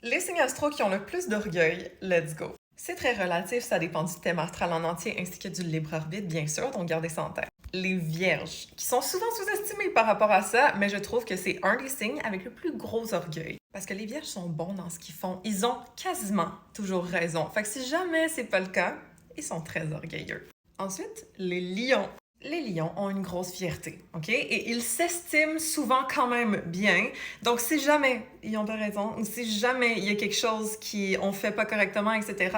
Les signes astro qui ont le plus d'orgueil, let's go. C'est très relatif, ça dépend du thème astral en entier ainsi que du libre arbitre, bien sûr, donc gardez ça en tête. Les vierges, qui sont souvent sous-estimés par rapport à ça, mais je trouve que c'est un des signes avec le plus gros orgueil. Parce que les vierges sont bons dans ce qu'ils font, ils ont quasiment toujours raison. Fait que si jamais c'est pas le cas, ils sont très orgueilleux. Ensuite, les lions. Les lions ont une grosse fierté, OK? Et ils s'estiment souvent quand même bien. Donc, si jamais ils ont pas raison, ou si jamais il y a quelque chose qu'on fait pas correctement, etc.,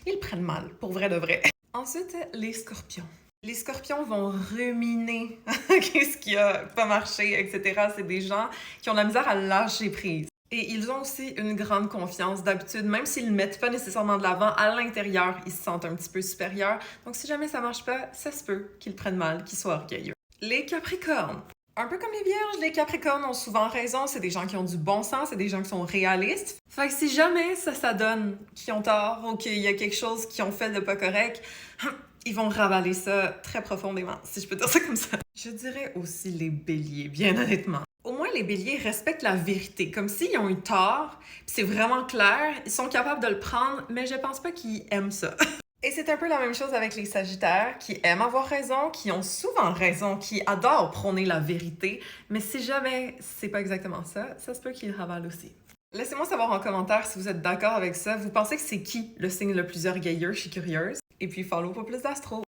ils prennent mal, pour vrai de vrai. Ensuite, les scorpions. Les scorpions vont ruminer qu'est-ce qui a pas marché, etc. C'est des gens qui ont de la misère à lâcher prise. Et ils ont aussi une grande confiance. D'habitude, même s'ils ne le mettent pas nécessairement de l'avant, à l'intérieur, ils se sentent un petit peu supérieurs. Donc, si jamais ça marche pas, ça se peut qu'ils prennent mal, qu'ils soient orgueilleux. Les capricornes. Un peu comme les vierges, les capricornes ont souvent raison. C'est des gens qui ont du bon sens, c'est des gens qui sont réalistes. Fait que si jamais ça donne qu'ils ont tort ou qu'il y a quelque chose qu'ils ont fait de pas correct, ils vont ravaler ça très profondément, si je peux dire ça comme ça. Je dirais aussi les béliers, bien honnêtement. Au moins, les béliers respectent la vérité, comme s'ils ont eu tort, puis c'est vraiment clair, ils sont capables de le prendre, mais je pense pas qu'ils aiment ça. Et c'est un peu la même chose avec les sagittaires, qui aiment avoir raison, qui ont souvent raison, qui adorent prôner la vérité, mais si jamais c'est pas exactement ça, ça se peut qu'ils ravalent aussi. Laissez-moi savoir en commentaire si vous êtes d'accord avec ça. Vous pensez que c'est qui le signe le plus orgueilleux? Je suis curieuse. Et puis follow pour plus d'astro.